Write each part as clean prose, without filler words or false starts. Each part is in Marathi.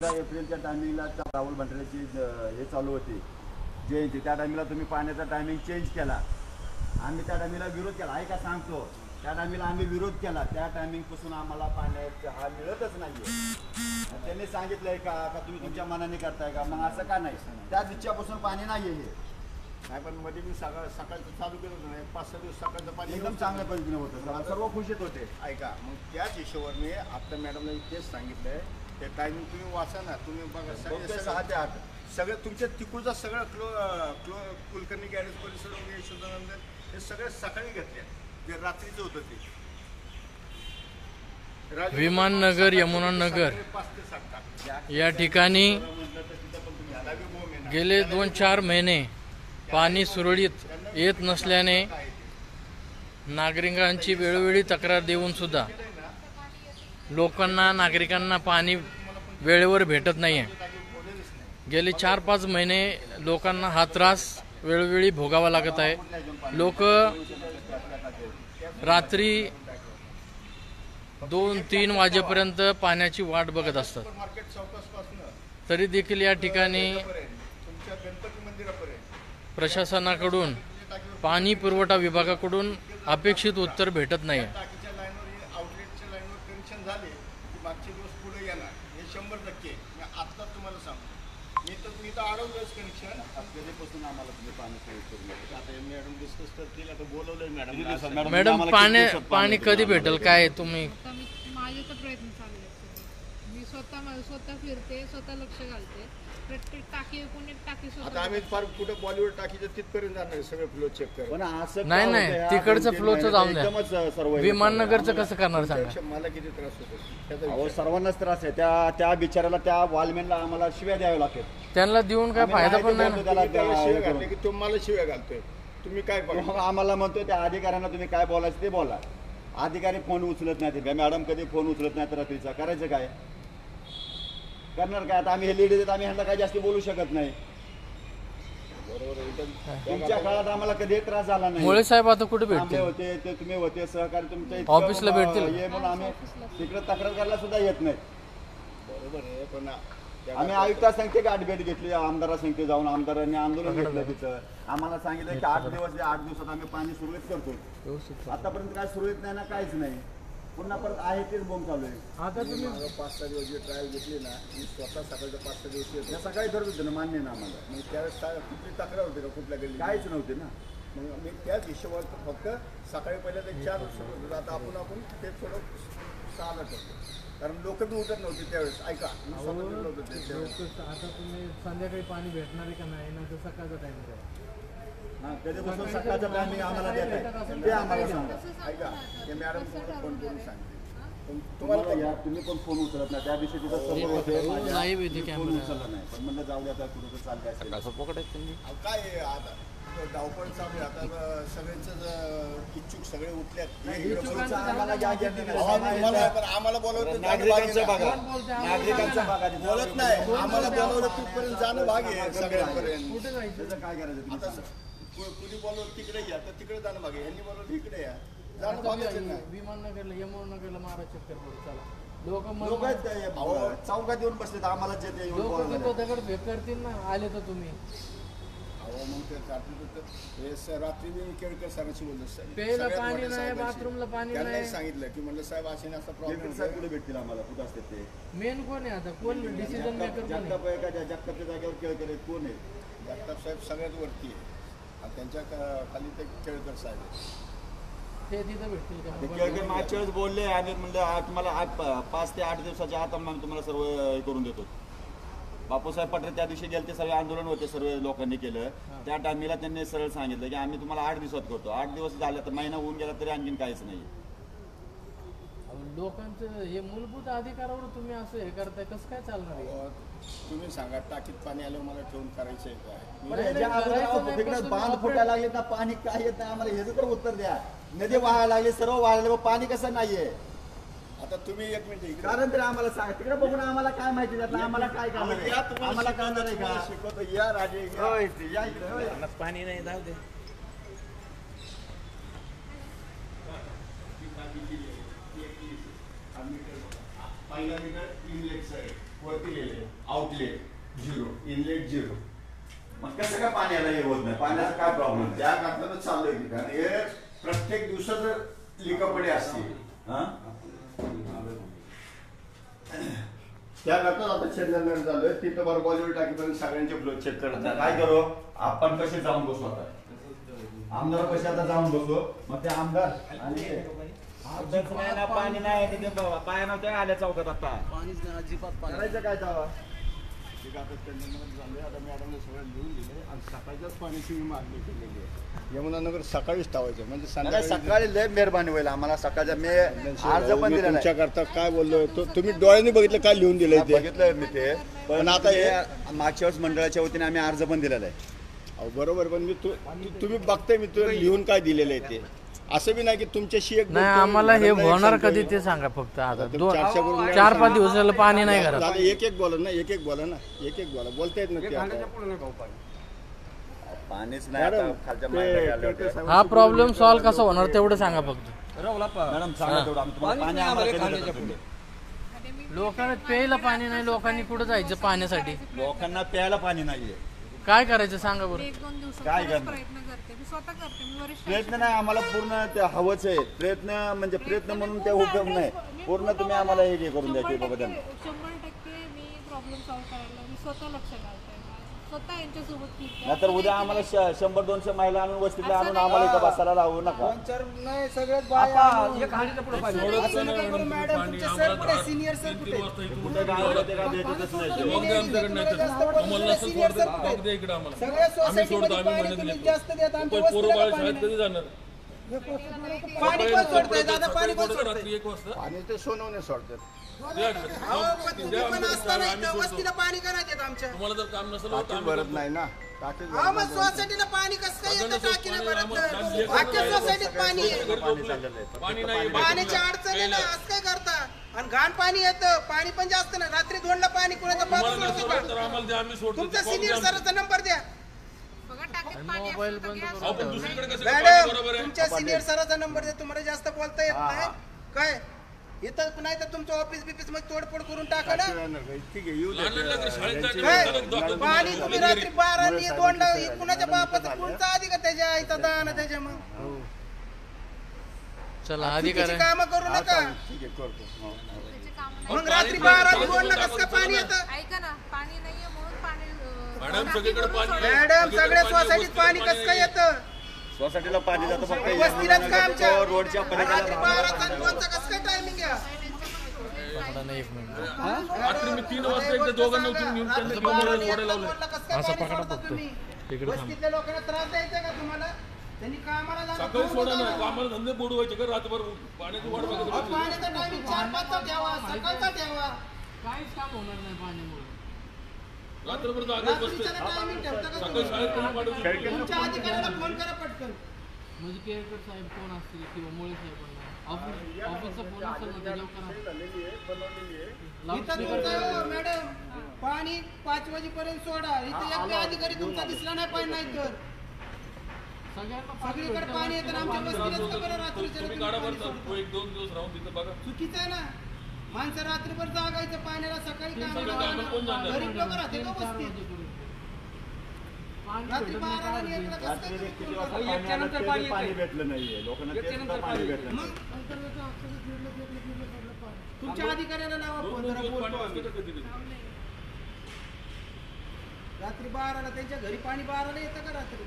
एप्रिलच्या टायमिंगला राहुल भंडाऱ्याची हे चालू होती जयंती, त्या टायमिंगला तुम्ही पाण्याचा टायमिंग चेंज केला. आम्ही त्या टायमिंगला विरोध केला, ऐका सांगतो, त्या टायमिंगला आम्ही विरोध केला. त्या टायमिंगपासून आम्हाला पाण्याचा हा मिळतच नाही. त्यांनी सांगितलंय का तुम्ही तुमच्या मनाने करताय का? मग असं का नाही? त्या दिवसापासून पाणी नाही आहे हे नाही. पण मध्ये मी सकाळचं चालू केलं होतं नाही, 5-6 दिवस सकाळचं पाणी एकदम चांगल्या पद्धतीने होतं, सर्व खुशीत होते. ऐका, मग त्याच हिशोबाने आता मॅडमने तेच सांगितलंय, ते टायमिंग तुम्ही वाचा ना, तुम्ही बघा 6 ते 8 सगळं तुमच्या तिकडचा सगळं कुलकर्णी गॅरेज परिसर वगैरे यशोदानंदन हे सगळं सकाळी घेतल्या, जे रात्रीचं होतं ते विमाननगर यमुनानगर या ठिकाणी गेले 2-4 महिने पाणी सुरळीत येत नसल्याने नागरिकांची वेळोवेळी तक्रार देऊन सुद्धा नागरिकांना पाणी वेळेवर भेटत नाही आहे. गेले 4-5 महिने लोकांना हा त्रास वेळोवेळी भोगावा लागत आहे. लोक रात्री 2-3 वाजेपर्यंत पाण्याची वाट बघत असतात. तरी देखील या ठिकाणी प्रशासनाकडून पाणी पुरवठा विभागाकडून अपेक्षित उत्तर भेटत नाही. मागचे दिवस पुढे येणार हे 100%. आता तुम्हाला सांगतो, मी तर अडवलंच कनेक्शन. कधीपासून आम्हाला तुम्ही पाणी करून आता मॅडम डिस्कस करतील, आता बोलवलंय मॅडम पाणी कधी भेटेल काय? तुम्ही माझे तर प्रयत्न चालले आहेत. मी स्वतः फिरते, स्वतः लक्ष घालते. प्रत्येक टाकी एकूण एक टाकी आता आम्ही फार कुठं बॉलिवूड टाकीचं तिथपर्यंत जाणार, सगळं फ्लो चेक कर. नाही तिकडचं फ्लोचं जाऊन द्या. विमाननगरचं कसं करणार सांगा? मला किती त्रास होतो, सर्वांनाच त्रास आहे. त्या बिचाराला, त्या वॉलमॅनला आम्हाला शिव्या द्याव्या लागतात. त्यांना देऊन काय फायदा पण नाही. शिव्या घातले की तो मला शिव्या घालतोय, तुम्ही काय आम्हाला म्हणतोय त्या अधिकाऱ्यांना तुम्ही काय बोलायचं ते बोला. अधिकारी फोन उचलत नाही, मॅडम कधी फोन उचलत नाही, रात्रीचा करायचं काय? करणार काय? आता आम्ही हे लेडीज आहेत, आम्ही ह्यांना काय जास्त बोलू शकत नाही. तुमच्या काळात आम्हाला कधी त्रास झाला नाही. मुळे साहेब आता कुठे भेटते होते ते तुम्ही होते सहकारी तुमच्या ऑफिसला भेटतील म्हणून आम्ही तिकडे तक्रार करायला सुद्धा येत नाही. बरोबर आहे, पण आम्ही आयुक्ता सांगते गाठ भेट घेतली, आमदारा सांगते जाऊन आमदारांनी आंदोलन घेतलं तिथं. आम्हाला सांगितलं की 8 दिवस 8 दिवसात आम्ही पाणी सुरळीत करतो. आतापर्यंत काय सुरळीत नाही ना, काहीच नाही. पुन्हा परत आहे तेच बोंब चालू आहे. आता तुम्ही 5-6 दिवस जी ट्रायल घेतली ना, मी स्वतः सकाळचं 5-6 दिवस येतो. सकाळी धरत होते ना, मान्य ना आम्हाला. मग त्यावेळेस कुठली तक्रार होती का कुठल्या गल्ली? काहीच नव्हते ना. मग मी त्याच हिशोबात फक्त सकाळी पहिल्या ते 4 होतं. आता आपण ते थोडं 6ला करतो, कारण लोक बी उठत नव्हते त्यावेळेस. ऐका, आता तुम्ही संध्याकाळी पाणी भेटणार आहे का नाही ना? तर सकाळचा टाइम द्या. कधीपासून सकाळचा टायमिंग आम्हाला देत आहे ते आम्हाला सांगा. ऐका, ते मॅडम फोन करून सांगते. तुम्हाला तुम्ही पण फोन उचलत नाही. त्या दिवशी तिथं समोर होते, फोन उचलला नाही. पण म्हणलं जाऊ द्या, कुठं चाललं असेल काय आता धावपळ चालू आहे. आता सगळ्यांच इच्छुक सगळे उठल्यात. आम्हाला बोलवलं नागरिकांचा भागा, नागरिकांचा भागा बोलत नाही. आम्हाला बोलवलं तिथपर्यंत जाणं भाग आहे सगळ्यांपर्यंत. काय करायचं? आता कुणी बोलवलं तिकडे या, तर तिकडे जाणं भाग आहे. यांनी बोलवलं इकडे या, जाणं भाग आहे. विमाननगरला यमुनानगरला महाराज चक्कर चला. लोक चौकात येऊन बसले, आम्हाला दगड फेक करतील ना, आले तर तुम्ही. मग ते रात्री मी केळकर सरांशी बोलतो, प्यायला पाणी नाही, बाथरूमला पाणी नाही. सांगितलं की म्हणलं साहेब असे असा प्रॉब्लेम कुठे भेटतील आम्हाला? कुठं असते ते मेन कोण आहे आता? कोण डिसिजन मेकर? जगताप आहे का? जगतापच्या जागेवर केळकर कोण आहे? जगताप साहेब सगळ्यात वरती आहे, आणि त्यांच्या खाली ते केळकर साहेब ते तिथं भेटतील का? केळकर मागच्या वेळेस बोलले आणि म्हणलं तुम्हाला 5 ते 8 दिवसाच्या आत आम्ही तुम्हाला सर्व हे करून देतो. बापूसाहेब पटरे त्या दिवशी गेले, ते सर्व आंदोलन होते, सर्व लोकांनी केलं. त्या टायमिंगला त्यांनी सरळ सांगितलं की आम्ही तुम्हाला 8 दिवसात करतो. 8 दिवस झाले तर महिना होऊन गेला तरी आणखीन काहीच नाही. लोकांचं हे मूलभूत अधिकारावर तुम्ही असं हे करताय, कसं काय चालणार आहे? तुम्ही सांगा, टाकीत पाणी आलं मला ठेवून करायचंय काय? बांध फुटायला लागले ना, पाणी काय येत नाही आम्हाला, ह्याचं तर उत्तर द्या. नदी वाहायला लागली, सर्व वाहायला, पाणी कसं नाहीये? आता तुम्ही 1 मिनिट कारण तरी आम्हाला सांगा, तिकडे बघून आम्हाला काय माहिती त्यातलं, आम्हाला काय करणार? आम्हाला कळणार आहे का? शिकवतो या राजे, या इकडे. पाणी नाही, जाऊ दे. पहिला मीटर 3 लेक्स आहे. वरती लिहिले आउटलेट 0 इनलेट 0. मग कसं काय पाण्याला हे होत नाही? पाण्याचा काय प्रॉब्लेम? त्या करतानाच चाललंय की कारण हे प्रत्येक दिवसात लिकापडी असते. हा त्याकरताच आता चेन्नई झालोय तिथं बरं बॉलिवूड टाकीपर्यंत सगळ्यांचे ब्लॉग चेक करत आता काय करू आपण कसे जाऊन बसू आता आमदार कसे आता जाऊन बसू मग ते आमदार आणि पाणी नाही तिथे पाया नव्हत्या आल्या चौकात आता करायचं काय जावा ठीक आता चेन्नईमध्ये झालंय आता मॅडमने सगळं लिहून दिले आणि सकाळच्याच पाण्याची मी मागणी केलेली आहे. यमुनानगर सकाळीच टावायचं म्हणजे नाही, सकाळी लय मेहरबानी होईल आम्हाला सकाळच्या मी अर्ज पण दिला नाही तुमच्याकरता काय बोललो तुम्ही डोळ्यांनी बघितलं काय लिहून दिलंय ते बघितलं मी ते पण आता हे मागच्या वेळेस मंडळाच्या वतीने आम्ही अर्ज पण दिलेला आहे. अहो बरोबर पण मी तुम्ही बघताय मी तुला लिहून काय दिलेलं आहे ते असं बी नाही की तुमच्याशी एक नाही बोलतोय, आम्हाला हे मॅडमला एक होणार सांगतोय. कधी ते सांगा फक्त आता आता चर्चा करून घ्या. 4-5 दिवस झालं पाणी नाही घरात. झालं, एक बोला ना एक बोला ना एक बोला बोलता येत ना ते आता. पाणीच नाही मॅडम, आता खालच्या ते- मांडल्या आल्या ते- होत्या. ते- हा प्रॉब्लेम सॉल्व्ह कसा होणार तेवढं सांगा फक्त. मॅडम सांगा तेवढं आम्ही तुम्हाला पाणी आम्हाला कधी देता तुम्ही? अरे मी लोकांना प्यायला पाणी नाही लोकांनी कुठं जायचं पाण्यासाठी लोकांना प्यायला पाणी नाहीये. काय करायचं सांगा बरं. 1-2 दिवसात काय खरंच करणार? प्रयत्न करते मी स्वतः करते मी वरिष्ठ प्रयत्न नाही आम्हाला पूर्ण ते हवंच आहे. प्रयत्न म्हणजे प्रयत्न म्हणून ते उपयोग नाही. पूर्ण तुम्ही आम्हाला हे करून द्या की बाबा त्यांना 100% मी प्रॉब्लेम सॉल्व्ह करायला मी स्वतः लक्ष घालते स्वतः यांच्यासोबत फिरते. नाहीतर उद्या आम्हाला 100-200 महिला आणून वस्तीला आणून आम्हाला इथं बसायला लावू नका. कुठे गावाला ते काय भेटतच नाही ते. पाणी ते सोनवणे सोडतात पाणी करायचे आमच्या तुम्हाला जर काम नसेल टाकीच भरत नाही ना टाकीच भरत मग नाही. सोसायटीला पाणी कसं काय येतं टाकीला भरत अख्ख्या सोसायटीत पाणी आहे पाणी चाललेलं आहे. पाणी नाही पाण्याची अडचण आहे ना असं काय करता आणि घाण पाणी येतं पाणी पण जास्त नाही रात्री 2ला पाणी कुणाचं पाणी सोडतो तर का आम्हाला द्या आम्ही सोडतो तुमचा सिनियर सरांचा नंबर द्या बघा टाकीत पाणी मोबाईल असेल तर बंद घ्या. करून आपण दुसरीकडे कसं मॅडम बरोबर आहे तुमच्या सिनियर सरांचा नंबर द्या तुम्हाला जास्त बोलता येत नाही काय इथं नाही तर तुमचं ऑफिस बिफिस मध्ये तोडफोड करून टाका ना ठीक आहे येऊ लहान लहान शाळेत जायचं काय नसतं. पाणी तुम्ही रात्री 12 आणि 2ला कुणाच्या बापाचा कोणचा अधिकार त्याच्या आईचा दान त्याच्या मग चला चुकीची अधिकार कामं करू नका ठीक आहे करतो हो. त्याचे कामं नाही. मग रात्री 12 आणि 2ला कसं काय पाणी येतं ऐका ना पाणी नाहीये म्हणून पाणी मॅडम, टाकी सगळीकडे भरून पाणी सोडायचं. मॅडम सगळ्या सोसायटीत पाणी कसं काय येतं सोसायटीला पाणी जातं फक्त वस्तीलाच का आमच्या रोडच्या रात्री पलीकडे 12चा आणि 2चा कसं काय टायमिंग आहे पकडा ना 1 मिनिट. रात्री मी 3 वाजता एकदा दोघांना उचलून घेऊन त्यांना घेऊन मला सोडायला लावलं. असं पकडा फक्त. तिकडे थांब. वस्तीतल्या लोकांना त्रास द्यायचा का तुम्हाला त्यांनी कामाला जाणं सकाळी बंद सोडा ना करा. कामाला धंदे बोडू व्हायचे का रातभर पाण्याची वाट बघत अहो, बसायची. पाण्याचा टायमिंग 4-5चा ठेवा सकाळचा ठेवा काहीच काम होणार नाही पाण्यामुळे. रात्रभर जागेत बसते रात्रीचा टायमिंग ठेवता का सकाळी तुम्ही? शाळेत कोणी पाठवलं? तुमच्या अधिकाऱ्याला फोन करा पटकन म्हणजे केअरकर साहेब कोण असतील किंवा मुळे साहेबांना ऑफिसचा फोन असेल ना त्याच्यावर करा. इथं लाऊडस्पीकर तुमचं मॅडम पाणी 5 वाजेपर्यंत सोडा इथं एक बी अधिकारी तुमचा दिसला नाही पाहिजे नाही तर सगळ्यांना पाणी सगळीकडे भेटलं. पाणी येतं आमच्या वस्तीलाच का बरं रात्रीच्या तुम्ही रात्री गाडा पाणी भरता सोडता? 1-2 दिवस राहून तिथं बघा चुकीचं आहे ना माणसं रात्रभर जागायचं पाण्याला सकाळी सगळं कामं कोण कामाला जाणार? गरीब लोक राहते का 3-4 वस्तीत वाजेपर्यंत. पाणी रात्री भेटत नाही 12ला काय आणि 1ला कसं रात्री काय किती तुम्ही वाजता फोन पाणी आलं ते बी पाणी भेटलं नाहीये लोकांना ते सुद्धा पाणी भेटलं मग तुमच्या अधिकाऱ्याला लावा फोन जरा दिवस पाणी बोलतो आम्ही. वाजतं का कधी-कधी? रात्री 12ला त्यांच्या घरी पाणी 12ला येतं का रात्री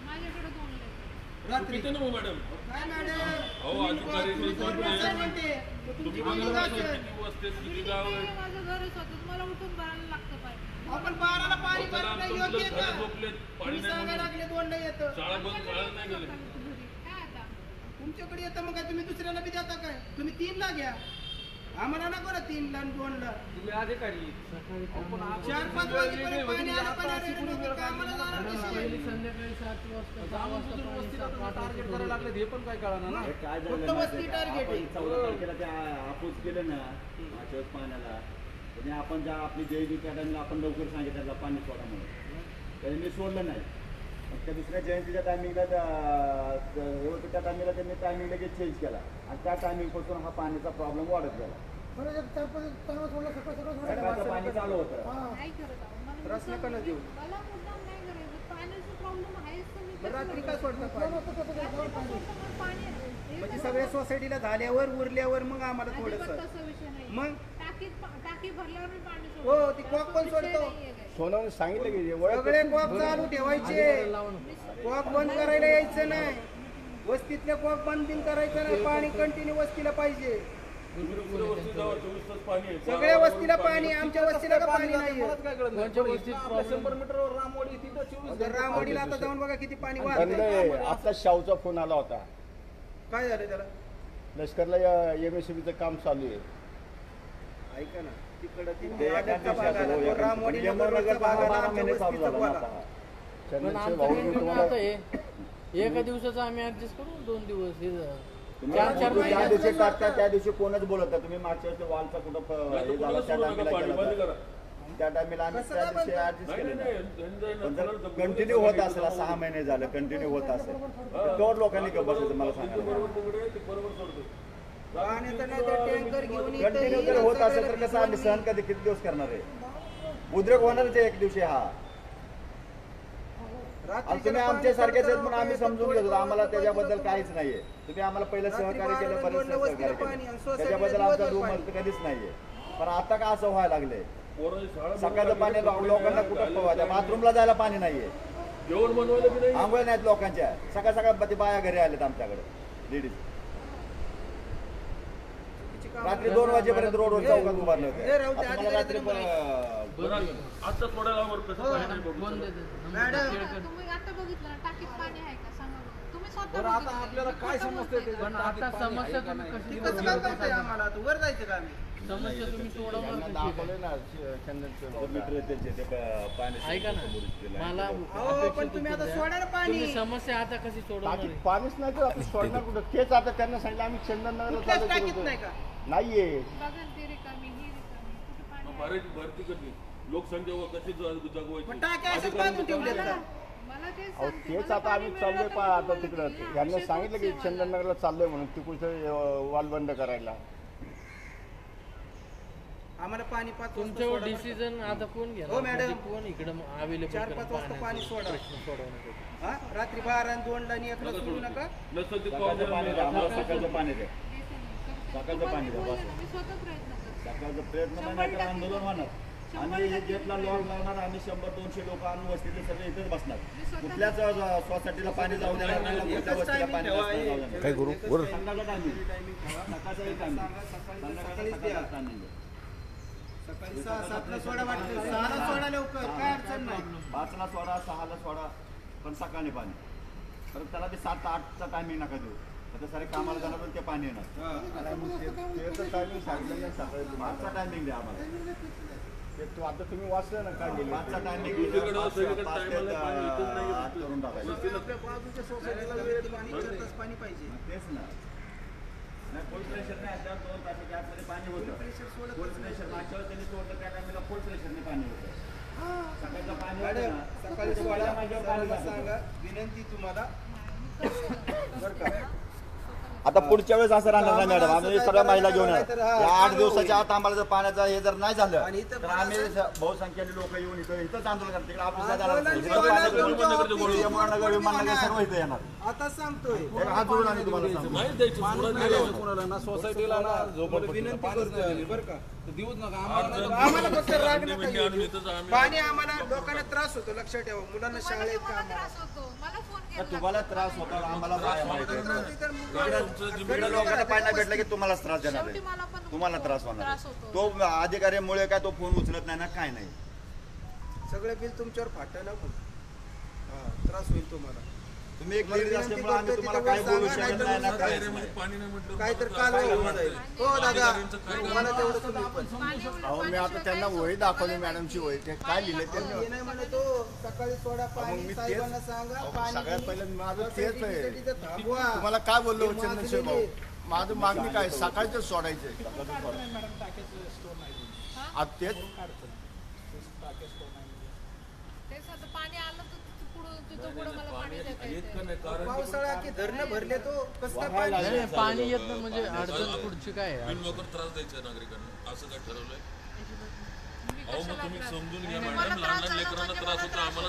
माझ्याकडे 2 लेकरं. रात्री इथे ना मग मॅडम काय मॅडम अहो, तुम्ही अधिकारी तुम्ही कोण कोण आहे? काय म्हणते तुमची तुम्ही मुलगी बघा असेल. किती वस्ते किती गाव आहे माझं घर आहे स्वतःच मला उठून भरायला लागतं पाहिजे आपण 12ला पाणी भरत नाही योग्य आहे घरात का झोपलेत पाणी तुम्ही नाही सांगायला म्हणून लागले 2ला येतं शाळा बंद शाळा नाही गेले काय आता तुमच्याकडे येतं मग काय तुम्ही दुसऱ्याला बी देता काय तुम्ही 3ला घ्या आम्हाला नको ना 3ला आणि 2ला तुम्ही अधिकारी 4-5 वाजेपर्यंत पाणी आलं पण अरे लोकं कामाला जाणार कशी? पहिली संध्याकाळी 7 वाजता 6 वाजता पाणी टार्गेट करायला लागले हे पण काय कळणार ना काय फक्त झालं वस्ती टार्गेट आहे. 14 तारखेला ते आपूस केलं ना मागच्या वेळेस पाण्याला आणि आपण ज्या आपली जयंती त्या टायमिंगला आपण लवकर सांगितलं त्याला पाणी सोडा म्हणून त्यांनी सोडलं नाही मग त्या दुसऱ्या जयंतीच्या टायमिंगला हे होतं त्या टायमिंगला त्यांनी टायमिंग लगेच चेंज केला आणि त्या टायमिंगपासून हा पाण्याचा प्रॉब्लेम वाढत गेला सकाळचं पाणी चालू होतं. नाही करत आहो. मला त्रास नका ना देऊ. मला मुद्दाम नाही करायचं. पाण्याचा प्रॉब्लेम आहेच तर मी बरं, कसं रात्री करू? काय सोडता पाणी? रात्री का सोडता? मला पाणी हे म्हणजे कसं सगळ्या करू? सोसायटीला झाल्यावर उरल्यावर मग आम्हाला अजिबात थोडंसं तसा विषय नाही. मग? टाकी भरल्यावर मी पाणी हो, सोडतो. ती त्याचा कॉक पण विषय सोडतो. नाहीये काय. सोनावणे सांगितलं की ओळख सगळे कॉक चालू ठेवायचे. कॉक बंद करायला यायचं नाही. वस्तीतले कॉक बंद बिन करायचं नाही. पाणी कंटिन्यू वस्तीला पाहिजे. दुसऱ्या वस्तीत जावा, 24 तास पाणी आहे. सगळ्या वस्तीला पाणी. आमच्या वस्तीला का पाणी नाहीये. कोणत्या गोष्टीत प्रॉब्लेम? तर रामवाडीला आता जाऊन बघा किती पाणी बंद वाहतंय. आहे. आता शाहूचा फोन आला होता. काय झालं त्याला? लष्करला MSCBचं काम चालू आहे. ऐका ना, तिकडं ती ते एका आदतचा भाग दिवसात आला. हो, तो एका रामवाडी दिवसात. नगरचा यमुनानगरचा भाग आला. 12 आमच्या महिने चालू वस्तीचा झाला बोला. आता. पण चंदनचे आमचं भाऊ मी नेमकं तुम्हाला आता हे एका दिवसाचं आम्ही ऍडजस्ट करू 2 दिवस हे तुम्ही 4-4 ज्या महिने दिवशी टाकता त्या दिवशी कोणच बोलत नाही. तुम्ही मागच्या वर्षी वॉलचा कुठं हे झाला त्या टायमीला पाणी बंद केलं करा. होतं. त्या टायमीला आम्ही कसं त्या काय दिवशी बंद? ऍडजस्ट नाही, केलं नाही, नाही. नाही. पण जर कंटिन्यू होत असेल 6 महिने झालं कंटिन्यू होत असेल तर तोवर लोकांनी का बसायचं मला सांगा. बरोबर सोडतो. आणि तर नाही तर टँकर घेऊन इथं कंटिन्यू जर येईल, होत असेल तर सगळ्याला कसं आम्ही सहन कधी किती दिवस करणार आहे? उद्रेक होणारच आहे एक दिवशी हा. रात्रीच्याला आणि तुम्ही पाणी आमच्या सारखेच आहेत सोडता, म्हणून आम्ही समजून थोडं घेतो. आम्हाला थोडं त्याच्याबद्दल थोडं काहीच नाहीये. तुम्ही आम्हाला पहिलं रात्री सहकार्य केलं, 12 बरेच दोनला वस्तीला सहकार्य पाणी आणि केलं. सोसायटीला त्याच्याबद्दल आमचा दिवसभर दुमत पाणी. कधीच नाहीये. पण आता का असं व्हायला लागले? पोरांची शाळा सकाळचं पाणी लोकांना कुठं पवायचं? बाथरूमला जायला पाणी नाहीये. जेवण बनवायला बी नाही. आंघोळ नाहीत लोकांच्या. सकाळ सकाळ ते बाया घरी आलेत आमच्याकडे लेडीज. रात्री 2 वाजेपर्यंत रोडवर चौकात उभारले होते. हे राहू दे, आता मला अधिकारी रात्री बरं, आता थोड्या लांबवर कसं पाणी नाही बघू. बंद देते. मॅडम, तुम्ही आता बघितलं ना टाकीत पाणी आहे का सांगा बरं. तुम्ही स्वतः बरं, आता बघितलं. आपल्याला काय खोटं समजतंय बोलताय का? पण आता समस्या तुम्ही कशी ती कसं काय करताय आम्हाला? आता वर जायचं का आम्ही? समस्या तुम्ही सोडवणार त्यांना कशी? दाखवले ना चंदनचे भाऊ. मीटर त्याचे ते पाण्याचे ऐका ना मला अहो अपेक्षित पण तुम्ही आता होतं सोडा ना पाणी. तुम्ही समस्या आता कशी सोडवणार टाकीत आहे? पाणीच नाही तर आपण सोडणार कुठं? तेच आता त्यांना सांगितलं आम्ही चंदननगरला कुठल्याच चालू टाकीत केलं नाही होतं. का? नाहीये. बघा ना, ती रिकामी ही रिकामी कुठे पाणी आहे? भरायची भरती करली. लोकसंख्या व कशी जगवायची. पण टाक्या अशाच बांधून ठेवल्यात का? मला तेच अहो सांगते. तेच मला आता पाणी आम्ही मिळालं चाललोय तर पा मी आता तुम्हाला तिकडं देईल. यांना अक्षय सांगितलं की तूच आहे मला. चंदननगरला चाललोय म्हणून तिकडचं वाल बंद करायला. आम्हाला पाणी 5 वाजता तुमच्यावर सोडा बरं का? डिसिजन आता कोण घेणार? हो, मॅडम. म्हणजे कोण इकडे अवेलेबल 4-5 वाजता पाणी सोडा. सोडवण्यासाठी? हा? रात्री 12 आणि 2 ला आणि 1 ला सोडू नका. नसेल ते सकाळचं पाणी द्या. आम्हाला सकाळचं पाणी द्या. देते मी. सकाळचं तुम्हाला पाणी द्या, बोलले बस. ना, मी स्वतः प्रयत्न करते. सकाळचं प्रयत्न नाही तर आंदोलन होणार. आम्ही गेटला लॉक लावणार. आम्ही 100-200 लोक आणून वस्तीतले सगळे इथेच बसणार. कुठल्याच सोसायटीला पाणी जाऊ देणार नाही. कुठल्या वस्तीला पाणी जाऊ देणार नाही. काय करू? संध्याकाळचं timing. सकाळचं एक timing. संध्याकाळचं सकाळचं timing. सकाळी 6-7 ला सोडा वाटलं. 6 ला सोडा लवकर. काय अडचण नाही. 5 ला सोडा, 6 ला सोडा, पण सकाळी पाणी. परत त्याला बी 7-8चा टायमिंग नका देऊ. आता सारे कामाला जाणार पण ते पाणी येणार. टायमिंग सांगितलं नाही सकाळी. 5चा टायमिंग द्या आम्हाला. ते तो आता तुम्ही वाचलं ना काय लिहिलं? 5चा टायमिंग दुसरीकडे सगळीकडे टायमाला पाणी येतच नाही. करून टाकायचं. आपल्या बाजूच्या सोसायटीला वेळेत पाणी 4 तास पाणी पाहिजे. तेच ना. नाही फुल प्रेशर नाही. आता 2 तासाच्या आतमध्ये पाणी होतं. फुल प्रेशर मागच्या वेळेस त्यांनी सोडलं त्या टायमाला फुल प्रेशरने पाणी होतं. सकाळचं पाणी होतं मॅडम, ना, सकाळी ते सोडा. वड्या माझ्यावर पाणी सरांना घालतं. सांगा, विनंती तुम्हाला. बरं का? आता पुढच्या वेळेस असं राहणार नाही मॅडम. आम्ही सगळ्या महिला घेऊन नाही येणार. तर हा, या 8 चालू दिवसाच्या आत आम्हाला जर पाण्याचा हे जर नाही झालं आणि इथं तर आम्ही बहुसंख्येने लोक येऊन इथंच आंदोलन करतो. तिकडे ऑफिसला जाणार आंदोलन नाही. जेव्हा इथं तुमच्या पाण्याचं ऑफिसची यमुनानगर, विमाननगर सर्व इथं येणार. आता सांगतोय. एक हात जोडून आम्ही तुम्हाला सांगतो. नाही द्यायची. सोडा नाही द्यायची. कोणाला ना सोसायटीला ना झोपडपट्टीला विनंती पाणीच करतोय नाही आम्ही, आलं. बरं का? तर देऊच नका आम्हाला. आम्हाला फक्त राग नका मिठी येऊ आणून देऊ. इथंच आम्ही पाणी आम्हाला लोकांना त्रास होतो, लक्षात ठेवा. मुलांना मला शाळेत मला काम त्रास होतो. मला फोन तर केला. तुम्हाला त्रास होता आम्हाला काय माहिती आहे. तुमचं इकडे लोकांना पाणी नाही भेटलं की तुम्हालाच त्रास देणार शेवटी मला आहे. पण तुम्हाला त्रास होणार त्रास आहे. होतो. तो अधिकाऱ्यामुळे काय तो फोन उचलत नाही ना काय नाही. सगळं बिल तुमच्यावर फाटायला पण त्रास होईल तुम्हाला. तुम्ही एक तुम्हाला लेडीज विनंती असल्यामुळे आम्ही करतोय, तुम्हाला तिथं काय बोलू वर सांगा, शकत नाही ना काय नाही. पाणी नाही म्हटलं काय तर काल होऊन जाईल. हो दादा, मला तेवढं तुम्ही पण. अहो मी आता त्यांना वही दाखवली मॅडमची वही. ते काय लिहिले हे त्यांनी? नाही म्हणतो सकाळी सोडा मग पाणी, मी साहेबांना तेच सांगा अहो, पाणी. सगळ्यात पहिलं माझं तेच आहे. सोसायटीचं थांबवा. तुम्हाला काय बोललो हे चंदनशिव भाऊ? माजलेले. माझं मागणी काय सकाळचं सोडायचंय. आता तेच तेच आता पाणी आलं तर तिथं पुढं मला पाणी देता येतं. पावसाळा की धरणं भरले तो कसं काय पाणी नाही, नाही, पाणी येत नाही म्हणजे अडचण पुढची काय आहे? बिनमोकर त्रास द्यायचा नागरिकांना असं काय ठरवलंय? मी अहो मग कशाला तुम्ही त्रास- समजून घ्या मला मॅडम, लहान त्रास लहान झाला लेकरांना म्हणजे त्रास मला होतो त्रास आम्हाला